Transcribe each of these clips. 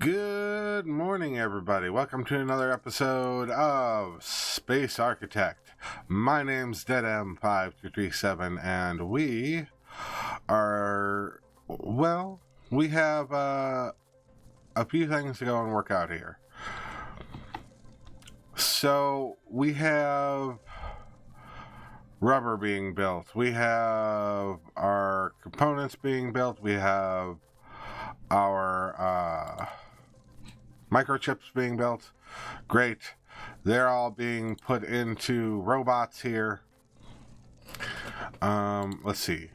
Good morning, everybody. Welcome to another episode of Space Architect. My name's DeadM5237, and we have a few things to go and work out here. So, we have rubber being built. We have our components being built. We have our microchips being built. Great. They're all being put into robots here. Let's see.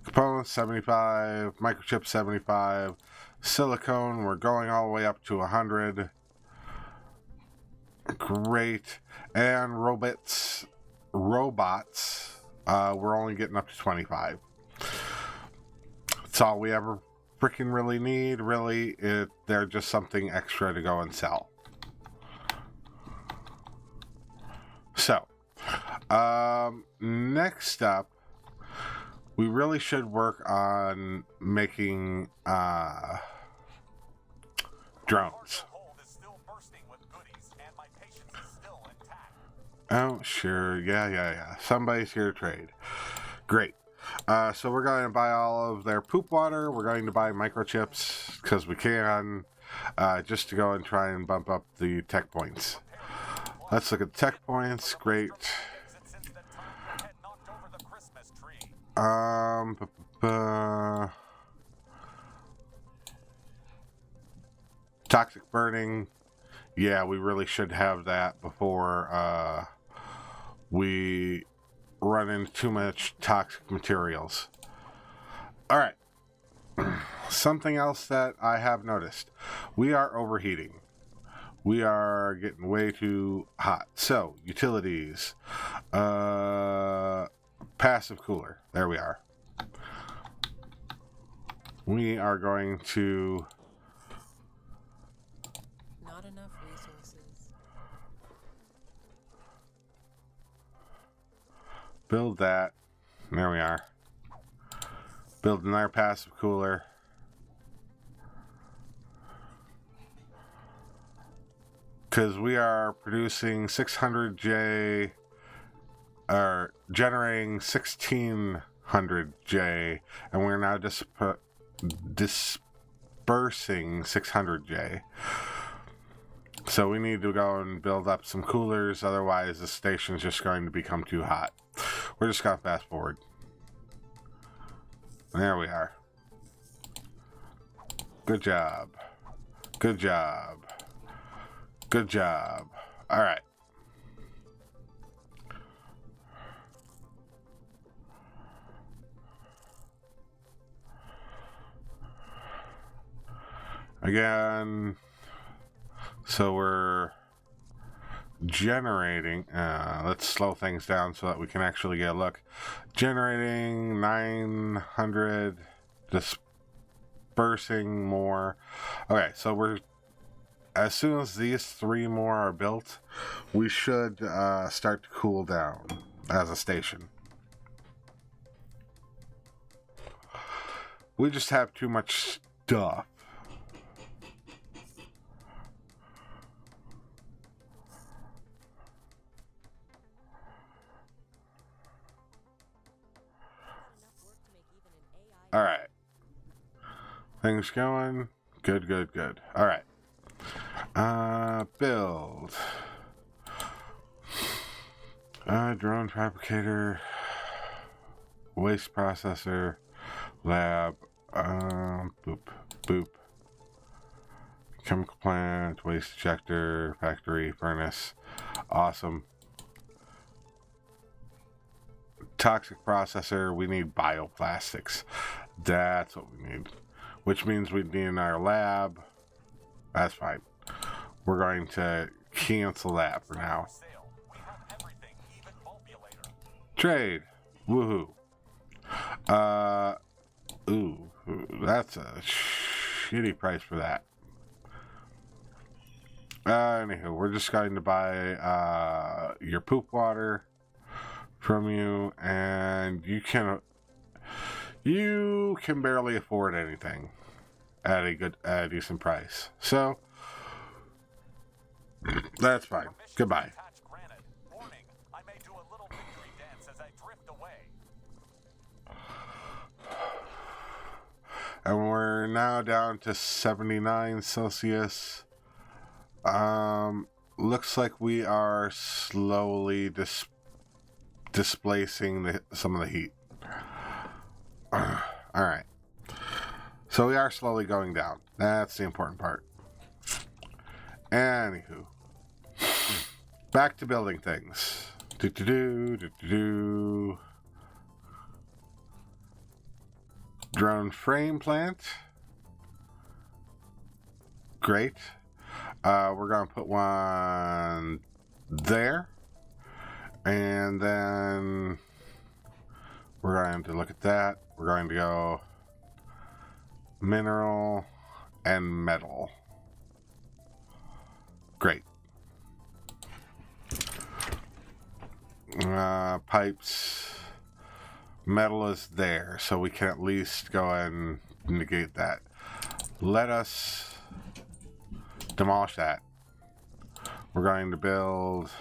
Components 75, microchips 75, silicone, we're going all the way up to 100. Great. And robots, we're only getting up to 25. That's all we ever freaking really need. Really, they're just something extra to go and sell. So, next up, we really should work on making drones. Oh, sure. Yeah. Somebody's here to trade. Great. So we're going to buy all of their poop water. We're going to buy microchips because we can, just to go and try and bump up the tech points. Let's look at tech points. Great. Toxic burning. Yeah, we really should have that before we run into too much toxic materials. Alright. Something else that I have noticed. We are overheating. We are getting way too hot. So, utilities. Passive cooler. There we are. We are going to... Not enough resources. Build that. There we are. Build another passive cooler. Because we are producing 600J, or generating 1600J, and we're now dispersing 600J. So we need to go and build up some coolers, otherwise the station's just going to become too hot. We're just going to fast forward. There we are. Good job. Good job. Good job. Alright. Again, so we're generating, let's slow things down so that we can actually get a look. Generating 900, dispersing more. Okay, so we're, as soon as these three more are built, we should start to cool down as a station. We just have too much stuff. Alright. Things going. Good. Alright. Build. Drone fabricator. Waste processor. Lab. Boop. Chemical plant. Waste ejector. Factory. Furnace. Awesome. Toxic processor, we need bioplastics. That's what we need. Which means we need our lab. That's fine. We're going to cancel that for now. Trade. Woohoo. Ooh, that's a shitty price for that. Anywho, we're just going to buy your poop water from you, and you can barely afford anything. at a decent price. So that's fine. Goodbye. Warning, I may do a little victory dance as I drift away. And we're now down to 79 Celsius. Looks like we are slowly displacing some of the heat. Alright. So we are slowly going down. That's the important part. Anywho. Back to building things. Drone frame plant. Great. We're going to put one there. And then we're going to look at that. We're going to go mineral and metal. Great. Pipes. Metal is there, so we can at least go and negate that. Let us demolish that. We're going to build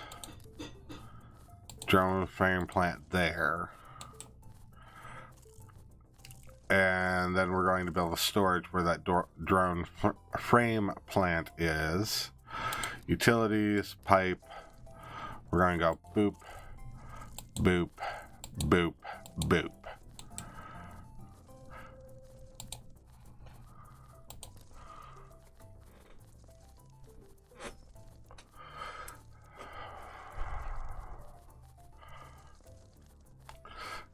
drone frame plant there. And then we're going to build a storage where that drone frame plant is. Utilities, pipe. We're going to go boop, boop, boop, boop.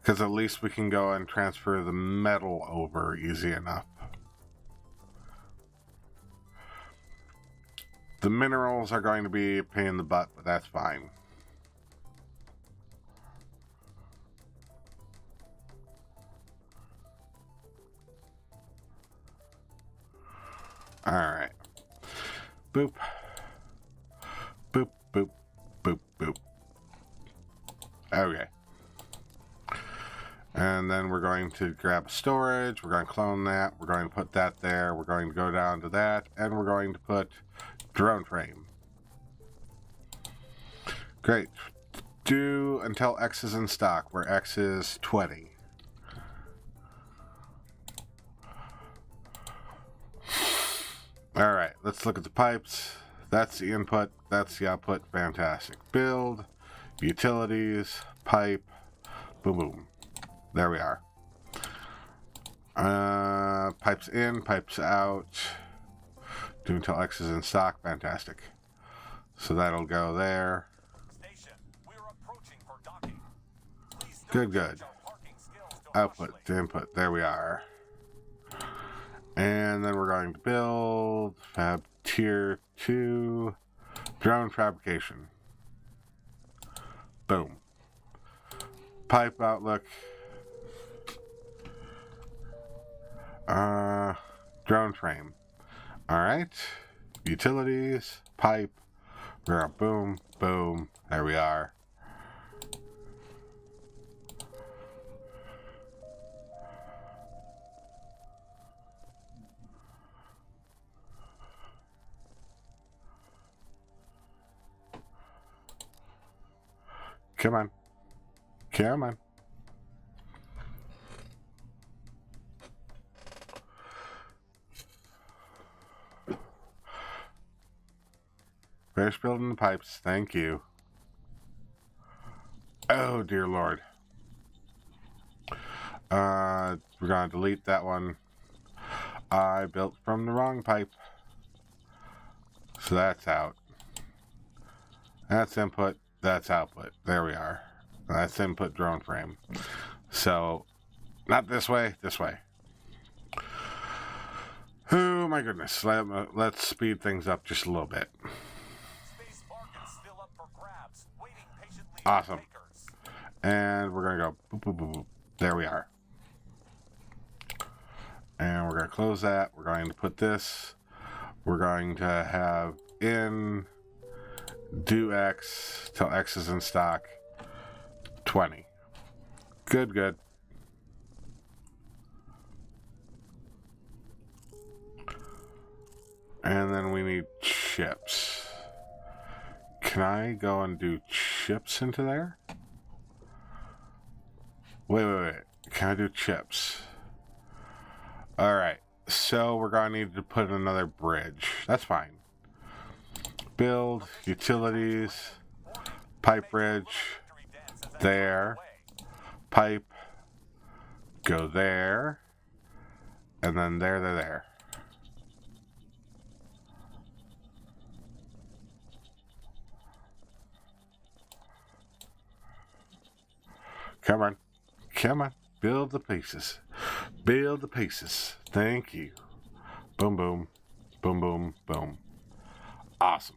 Because at least we can go and transfer the metal over easy enough. The minerals are going to be a pain in the butt, but that's fine. Alright. Boop. Boop, boop, boop, boop. Okay. And then we're going to grab storage. We're going to clone that. We're going to put that there. We're going to go down to that. And we're going to put drone frame. Great. Do until X is in stock, where X is 20. Alright, let's look at the pipes. That's the input. That's the output. Fantastic. Build. Utilities. Pipe. Boom, boom. There we are. Pipes in, pipes out. Do until X is in stock. Fantastic. So that'll go there. Station, we're approaching for docking. Please Good, don't good. use our parking skills to Output harshly. to input. There we are. And then we're going to build Fab Tier 2 drone fabrication. Boom. Pipe outlook. Drone frame. Alright. Utilities. Pipe. We're gonna boom, boom. There we are. Come on. Come on. Finish building the pipes. Thank you. Oh, dear Lord. We're going to delete that one. I built from the wrong pipe. So that's out. That's input. That's output. There we are. That's input drone frame. So, not this way. This way. Oh, my goodness. Let's speed things up just a little bit. Space market's still up for grabs, waiting patiently Awesome. for takers. And we're going to go boop, boop, boop, boop. There we are. And we're going to close that. We're going to put this. We're going to have in do X till X is in stock 20. Good, good. And then we need chips. Can I go and do chips into there? Wait. Can I do chips? Alright. So we're going to need to put another bridge. That's fine. Build, utilities, pipe bridge, there, pipe, go there, and then there. Come on. Build the pieces. Thank you. Boom, boom. Boom, boom, boom. Awesome.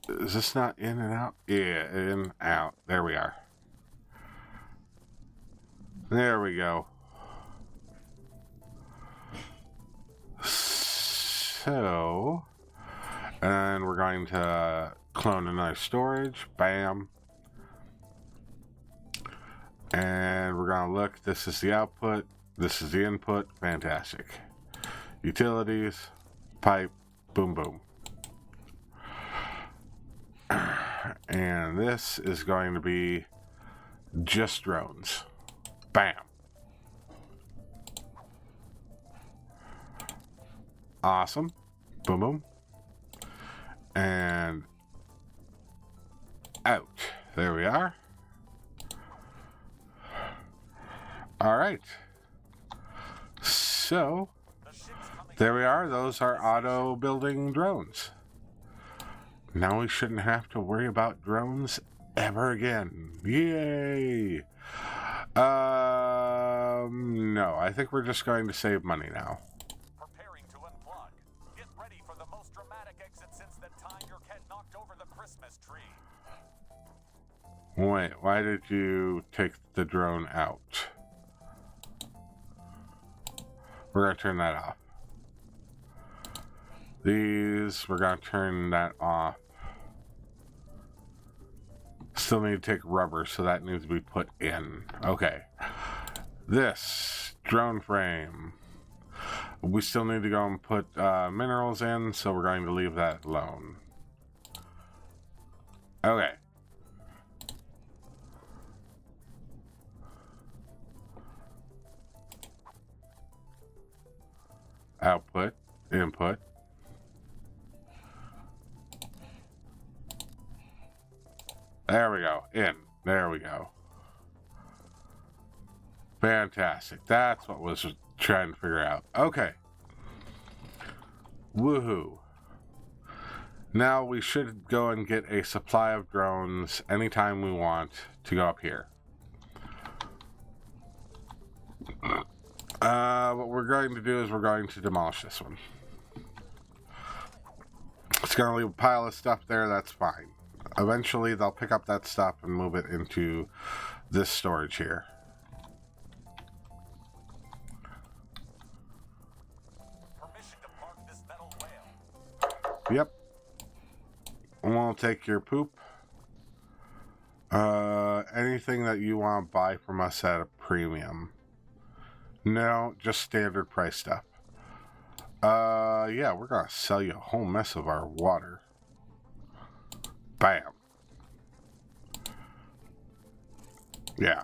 Is this not in and out? Yeah, in, out. There we are. There we go. So, and we're going to clone another storage. Bam. And we're going to look. This is the output. This is the input. Fantastic. Utilities. Pipe. Boom, boom. And this is going to be just drones. Bam. Awesome. Boom, boom. And out. There we are. All right. So, there we are. Those are auto building drones. Now we shouldn't have to worry about drones ever again. Yay! No, I think we're just going to save money now. Preparing to unplug. Get ready for the most dramatic exit since the time your cat knocked over the Christmas tree. Wait, why did you take the drone out? We're going to turn that off. These, we're going to turn that off. Still need to take rubber, so that needs to be put in. Okay. This drone frame. We still need to go and put minerals in, so we're going to leave that alone. Okay. Output, input. There we go. In. There we go. Fantastic. That's what was trying to figure out. Okay. Woohoo. Now we should go and get a supply of drones anytime we want to go up here. What we're going to do is we're going to demolish this one. It's going to leave a pile of stuff there. That's fine. Eventually, they'll pick up that stuff and move it into this storage here. Permission to park this metal whale. Yep. And we'll take your poop. Anything that you want to buy from us at a premium. No, just standard price stuff. Yeah, we're going to sell you a whole mess of our water. Bam. Yeah.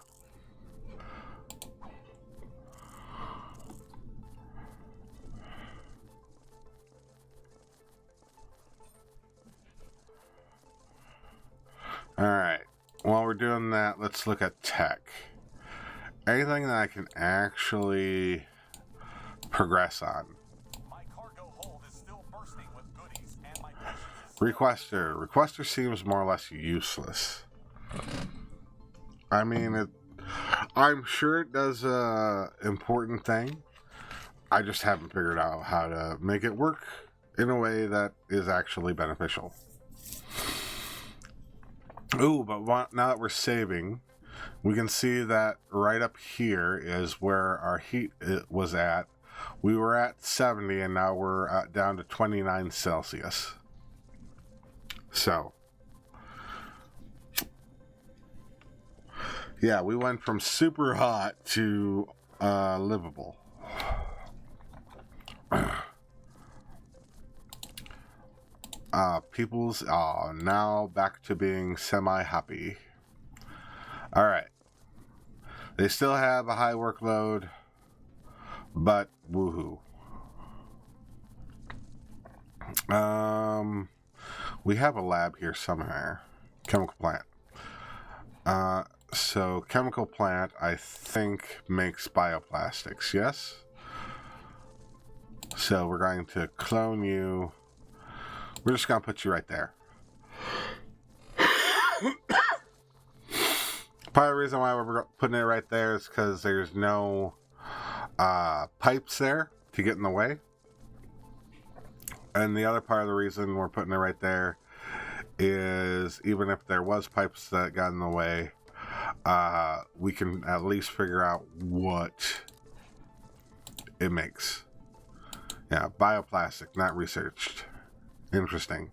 Alright. While we're doing that, let's look at tech. Anything that I can actually progress on. My cargo hold is still bursting with goodies, and my patience is Requester. Requester seems more or less useless. I mean, I'm sure it does a important thing. I just haven't figured out how to make it work in a way that is actually beneficial. Ooh, but now that we're saving, we can see that right up here is where our heat was at. We were at 70 and now we're down to 29 Celsius. So, yeah, we went from super hot to livable. People's now back to being semi-happy. Alright. They still have a high workload, but woohoo. We have a lab here somewhere. Chemical plant. So chemical plant, I think, makes bioplastics, yes? So we're going to clone you. We're just going to put you right there. Part of the reason why we're putting it right there is because there's no pipes there to get in the way. And the other part of the reason we're putting it right there is even if there was pipes that got in the way, we can at least figure out what it makes. Yeah, bioplastic, not researched. Interesting.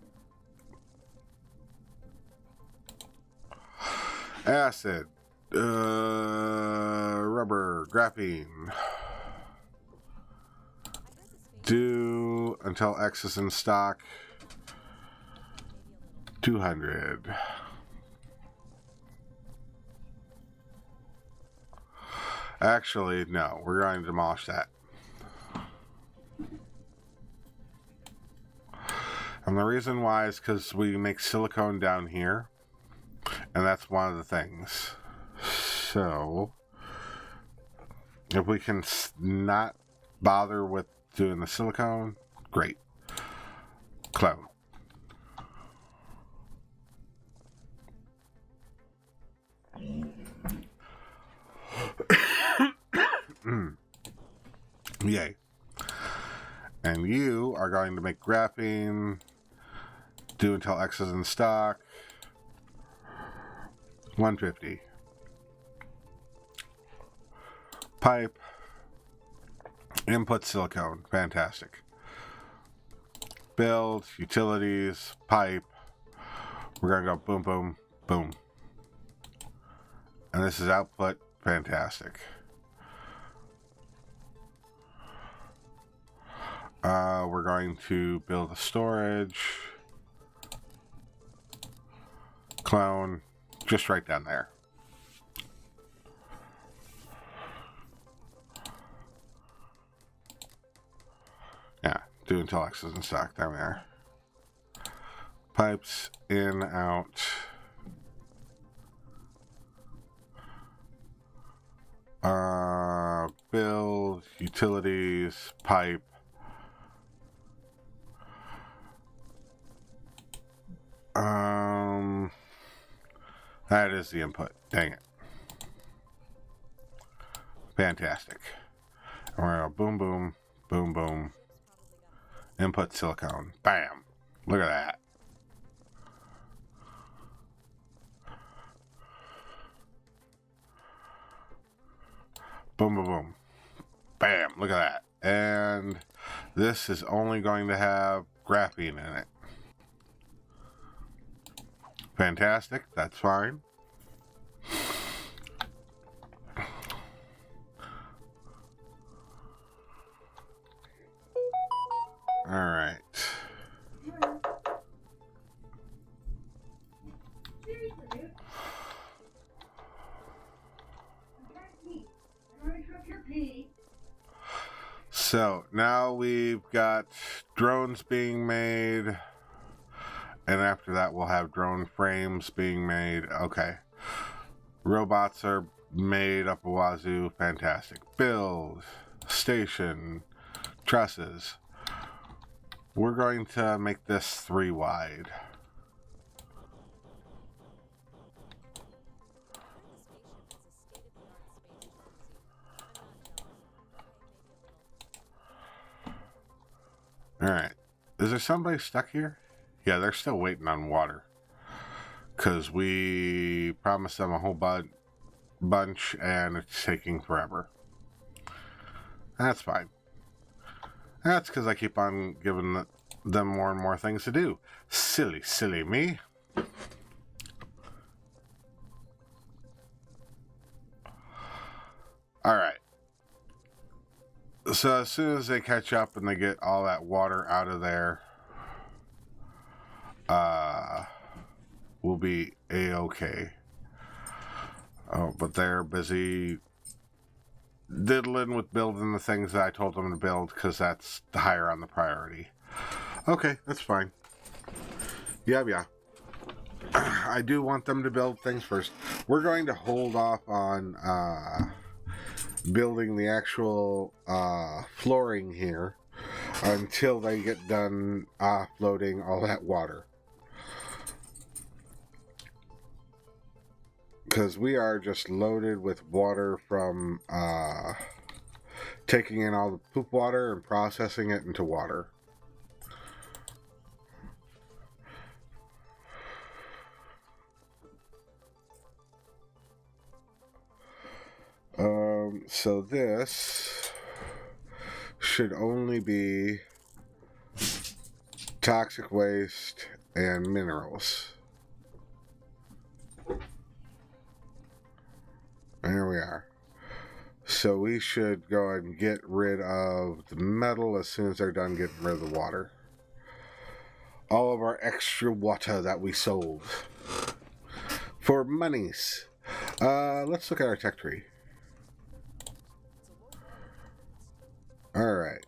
Acid, rubber, graphene. Do until X is in stock. 200. Actually, no, we're going to demolish that. And the reason why is because we make silicone down here. And that's one of the things. So, if we can not bother with doing the silicone, great. Clone. Yay. And you are going to make graphene. Do until X is in stock. 150. Pipe. Input silicone. Fantastic. Build. Utilities. Pipe. We're going to go boom, boom, boom. And this is output. Fantastic. We're going to build a storage. Clone. Just right down there. Yeah, do until X is in stock down there. Pipes in, out. Build, utilities, pipe. That is the input. Dang it. Fantastic. And we're going to boom, boom, boom, boom. Input silicone. Bam. Look at that. Boom, boom, boom. Bam. Look at that. And this is only going to have graphene in it. Fantastic. That's fine. All right. So now we've got drones being made, and after that we'll have drone frames being made. Okay. Robots are made up a wazoo. Fantastic. Build, station, trusses. We're going to make this 3 wide. Alright. Is there somebody stuck here? Yeah, they're still waiting on water. Because we promised them a whole bunch and it's taking forever. That's fine. That's because I keep on giving them more and more things to do. Silly, silly me. Alright. So as soon as they catch up and they get all that water out of there, we'll be a-okay. Oh, but they're busy diddling with building the things that I told them to build because that's higher on the priority. Okay, that's fine. Yeah. I do want them to build things first. We're going to hold off on building the actual flooring here until they get done offloading all that water. Because we are just loaded with water from taking in all the poop water and processing it into water. So this should only be toxic waste and minerals. There we are. So we should go and get rid of the metal as soon as they're done getting rid of the water. All of our extra water that we sold for monies. Let's look at our tech tree. Alright.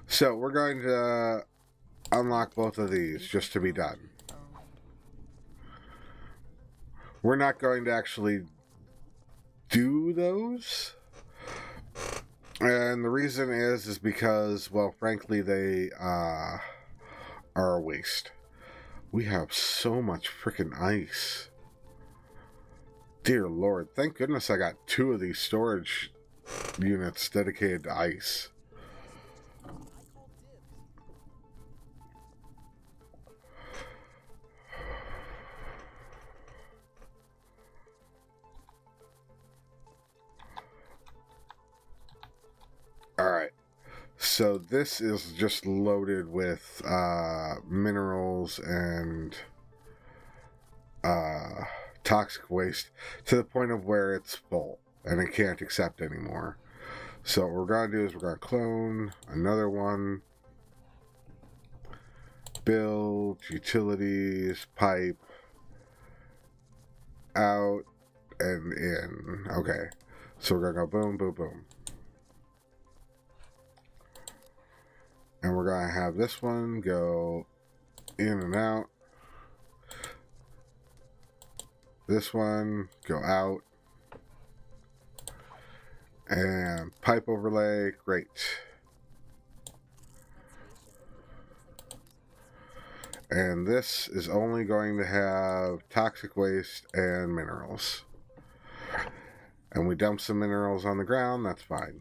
So we're going to unlock both of these just to be done. We're not going to actually do those. And the reason is because, well, frankly, they are a waste. We have so much freaking ice. Dear Lord, thank goodness I got 2 of these storage units dedicated to ice. Alright, so this is just loaded with minerals and toxic waste to the point of where it's full and it can't accept anymore. So what we're going to do is we're going to clone another one, build, utilities, pipe, out, and in. Okay, so we're going to go boom, boom, boom. And we're going to have this one go in and out. This one go out. And pipe overlay, great. And this is only going to have toxic waste and minerals. And we dump some minerals on the ground, that's fine.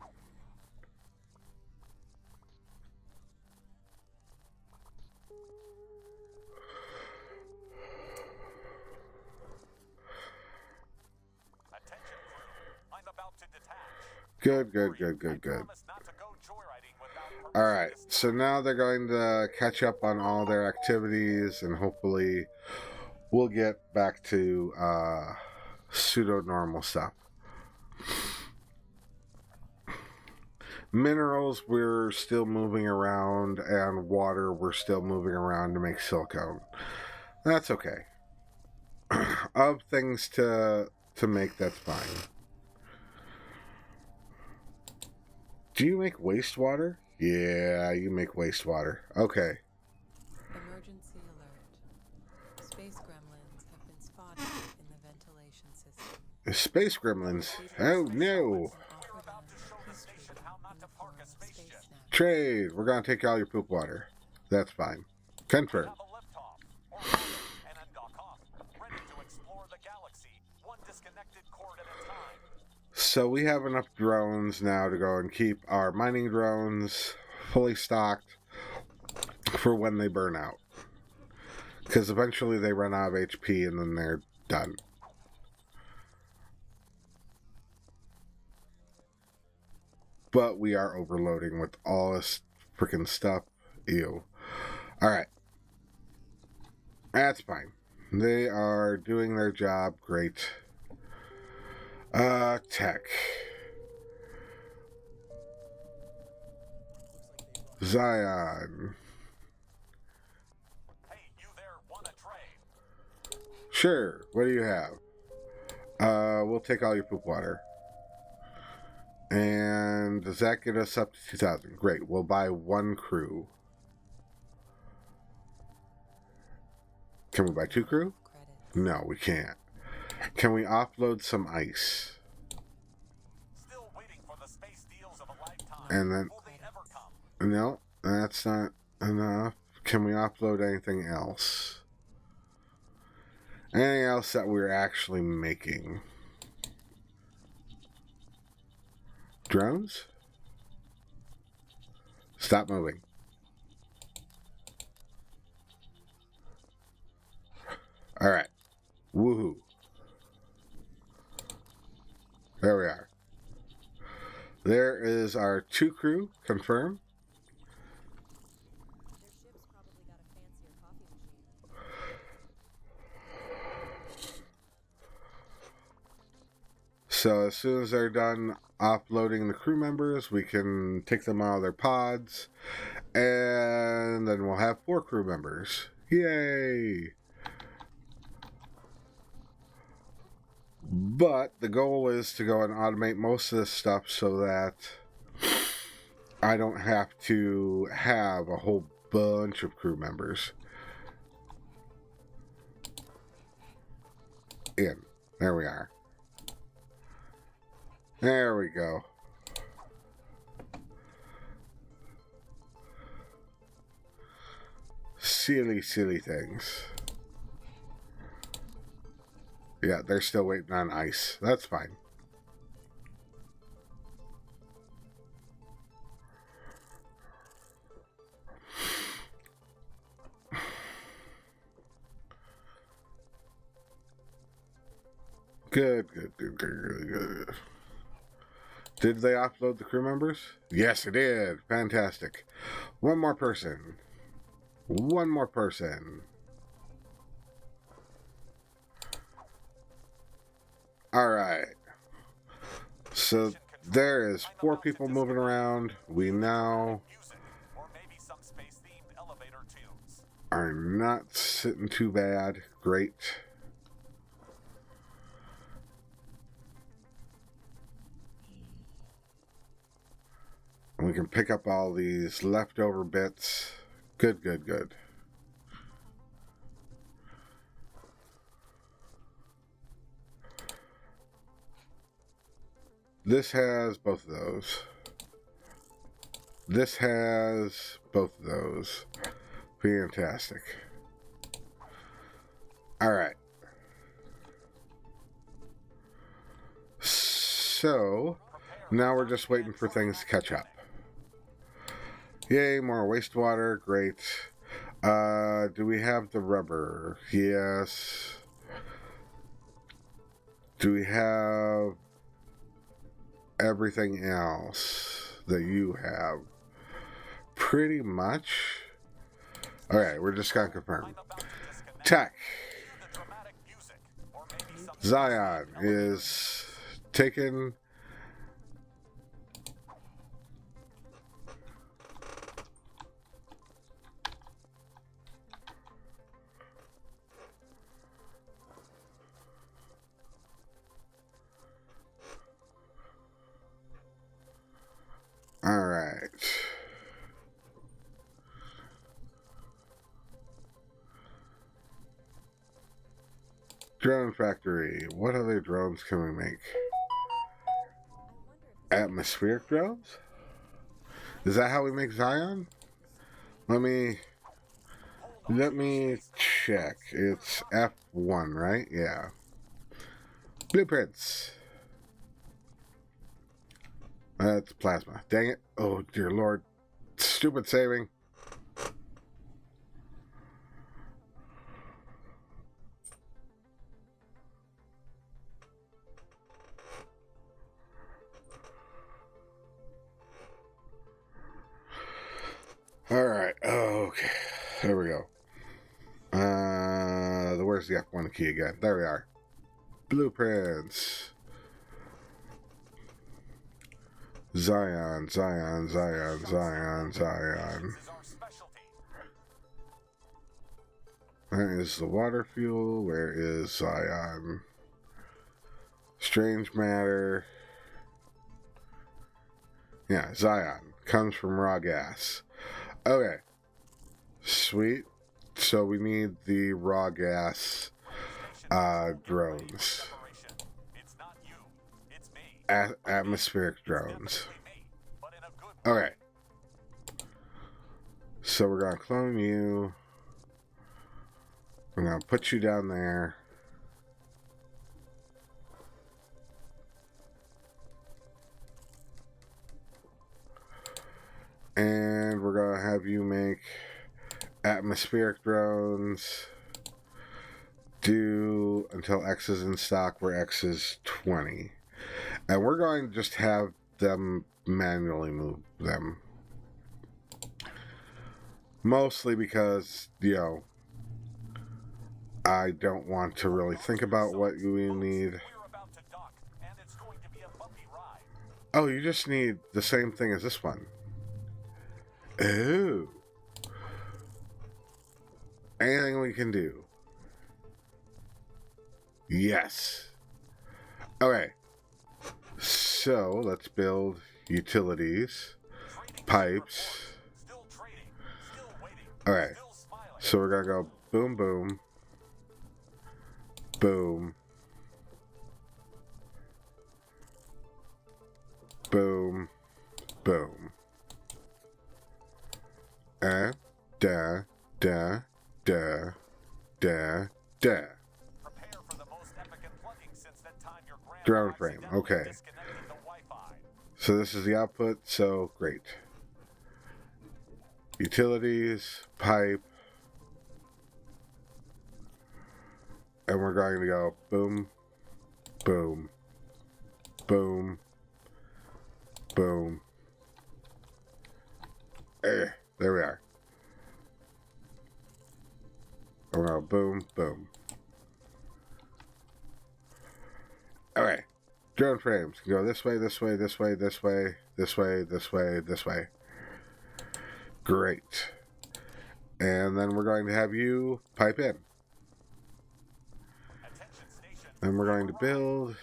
Good. Alright, so now they're going to catch up on all their activities and hopefully we'll get back to pseudo-normal stuff. Minerals we're still moving around and water we're still moving around to make silicone. That's okay. Of things to make, that's fine. Do you make wastewater? Yeah, you make wastewater. Okay. Emergency alert. Space gremlins have been spotted in the ventilation system. Space gremlins? Oh no! Trade! We're gonna take all your poop water. That's fine. Confirm. So we have enough drones now to go and keep our mining drones fully stocked for when they burn out. Because eventually they run out of HP and then they're done. But we are overloading with all this freaking stuff. Ew. Alright. That's fine. They are doing their job. Great. Tech. Zion. Hey, you there, want a trade? Sure. What do you have? We'll take all your poop water. And does that get us up to 2,000? Great. We'll buy one crew. Can we buy two crew? Credits. No, we can't. Can we offload some ice? Still waiting for the space deals of a lifetime. And then, Will they ever come? no, that's not enough. Can we offload anything else? Anything else that we're actually making? Drones? Stop moving. Alright. Woohoo. There we are. There is our 2 crew. Confirm. Their ship's probably got a fancier coffee machine. So as soon as they're done offloading the crew members, we can take them out of their pods, and then we'll have 4 crew members. Yay! But the goal is to go and automate most of this stuff so that I don't have to have a whole bunch of crew members. In. There we are. There we go. Silly, silly things. Yeah, they're still waiting on ice. That's fine. Good. Did they offload the crew members? Yes, it did. Fantastic. One more person. Alright. So there is 4 people moving around. We now Music, or maybe some space-themed elevator tunes. are not sitting too bad. Great. And we can pick up all these leftover bits. Good. This has both of those. This has both of those. Fantastic. Alright. So, now we're just waiting for things to catch up. Yay, more wastewater. Great. Do we have the rubber? Yes. Do we have everything else that you have? Pretty much. Alright, we're just gonna confirm. I'm about to disconnect. Tech. Hear the dramatic music, or maybe some Zion is taken. Alright. Drone factory. What other drones can we make? I wonder if this Atmospheric drones? Is that how we make Zion? Let me check. It's F1, right? Yeah. Blueprints. That's plasma. Dang it. Oh, dear Lord. Stupid saving. Alright. Okay. There we go. Where's the F1 key again? There we are. Blueprints. Zion, Zion, Zion, Zion, Zion. Is our specialty. That is the water fuel. Where is Zion? Strange matter. Yeah, Zion comes from raw gas. Okay. Sweet. So we need the raw gas drones. It's not you, it's me. Atmospheric drones. Definitely me, but in a good way. Okay. So we're going to clone you. I'm going to put you down there. And we're going to have you make atmospheric drones. Do until X is in stock where X is 20. And we're going to just have them manually move them. Mostly because, you know, I don't want to really think about what we need. We're about to dock, and it's going to be a bumpy ride. Oh, you just need the same thing as this one. Oh. Anything we can do. Yes. Okay. So, let's build utilities, pipes. Still trading, still waiting, Okay. still smiling. So we're going to go boom, boom, boom, boom, boom. Da, da, da, da, da. Prepare for the most epic unplugging since that time your grandma Drone frame, accidentally okay. disconnected the Wi-Fi. So this is the output, so great. Utilities, pipe. And we're going to go boom, boom, boom, boom. There we are. And we're going to boom, boom. Alright. Drone frames can go this way, this way, this way, this way, this way, this way, this way. Great. And then we're going to have you pipe in. Attention station. And we're going to build,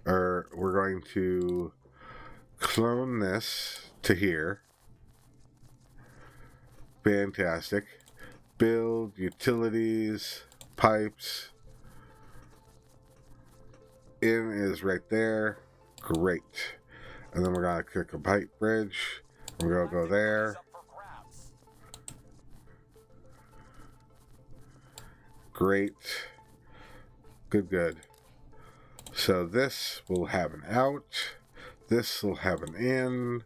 or we're going to clone this to here. Fantastic. Build utilities, pipes. In is right there. Great. And then we're going to click a pipe bridge. We're going to go there. Up for grabs. Great. Good, good. So this will have an out. This will have an in.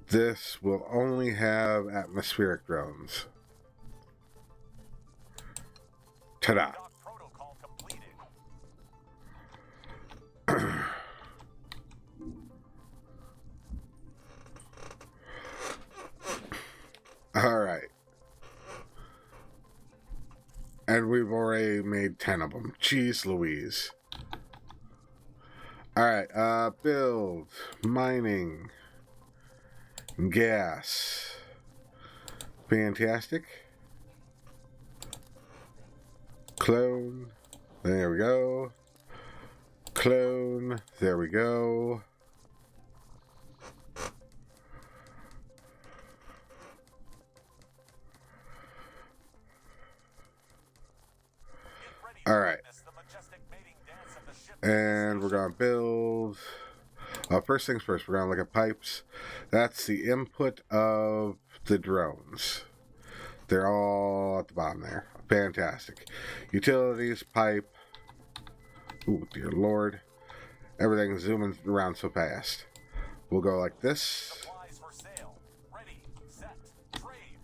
This will only have atmospheric drones. Ta-da. Dock protocol completed. All right. And we've already made 10 of them. Jeez Louise. All right. Build. Mining. Gas. Fantastic. Clone. There we go. Clone. There we go. Get ready All to right. witness the majestic mating dance of the ship. And we're going to build. First things first, we're going to look at pipes. That's the input of the drones. They're all at the bottom there. Fantastic. Utilities, pipe. Ooh, dear Lord. Everything's zooming around so fast. We'll go like this. Supplies for sale. Ready, set, trade.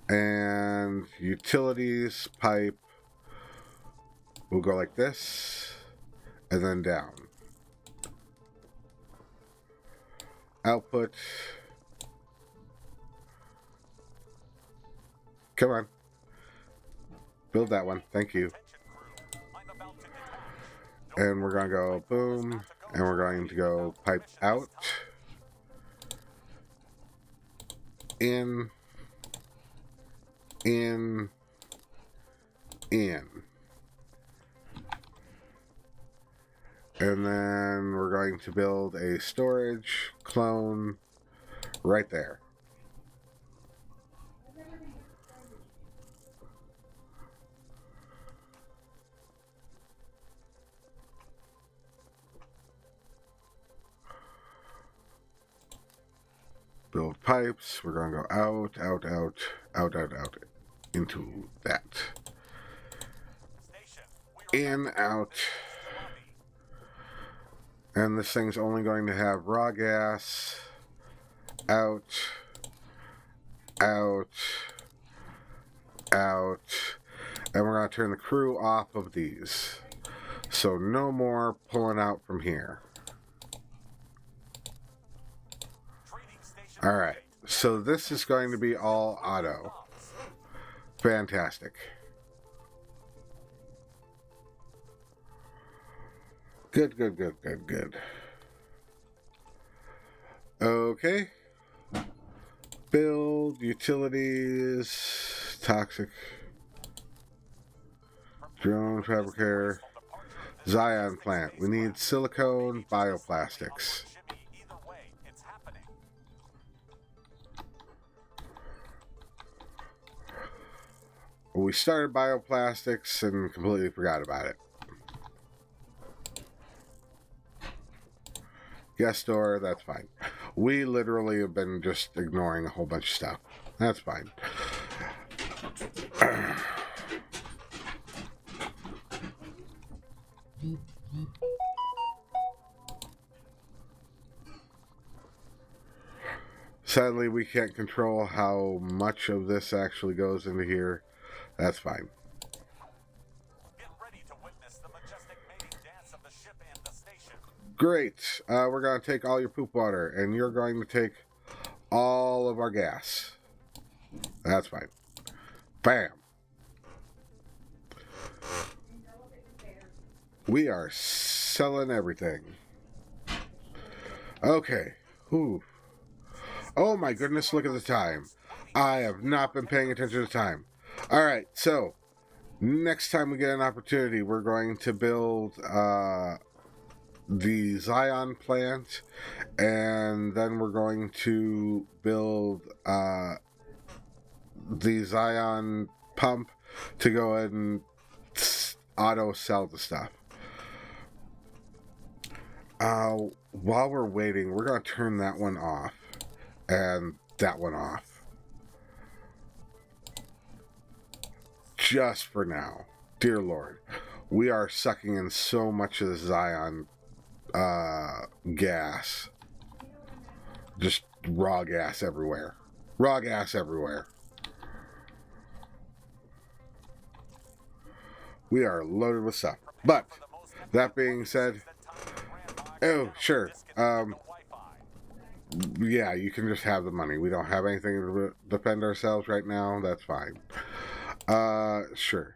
And utilities, pipe. We'll go like this. And then down. Output. Come on. Build that one. Thank you. Attention crew. I'm about to detach. And we're going to go boom. And we're going to go pipe out. In. In. In. And then we're going to build a storage clone right there. Build pipes. We're going to go out, out, out, out, out, out into that. In, out. And this thing's only going to have raw gas. Out. Out. Out. And we're going to turn the crew off of these. So no more pulling out from here. Alright. So this is going to be all auto. Fantastic. Good, good, good, good, good. Okay. Build, utilities, toxic, drone, fabricator, Zion plant. We need silicone, bioplastics. We started bioplastics and completely forgot about it. Guest store, that's fine. We literally have been just ignoring a whole bunch of stuff. That's fine. Sadly, we can't control how much of this actually goes into here. That's fine. Get ready to witness the majestic mating dance of the ship and the station. Great. We're going to take all your poop water, and you're going to take all of our gas. That's fine. Bam. We are selling everything. Okay. Ooh. Oh my goodness, look at the time. I have not been paying attention to the time. Alright, so next time we get an opportunity, we're going to build the Zion plant, and then we're going to build the Zion pump to go ahead and auto sell the stuff. While we're waiting, we're going to turn that one off and that one off. Just for now. Dear Lord. We are sucking in so much of the Zion gas. Just raw gas everywhere. Raw gas everywhere. We are loaded with stuff. But, that being said, oh, sure. Yeah, you can just have the money. We don't have anything to defend ourselves right now. That's fine. Sure.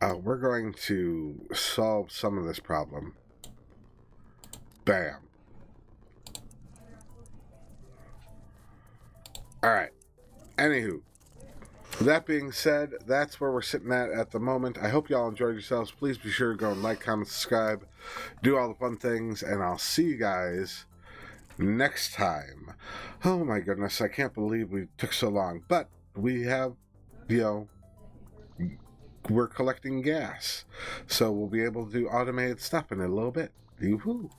We're going to solve some of this problem. Bam. Alright. Anywho. With that being said, that's where we're sitting at the moment. I hope y'all enjoyed yourselves. Please be sure to go and like, comment, subscribe. Do all the fun things. And I'll see you guys next time. Oh my goodness. I can't believe we took so long. But we have, we're collecting gas. So we'll be able to do automated stuff in a little bit. Yoo-hoo.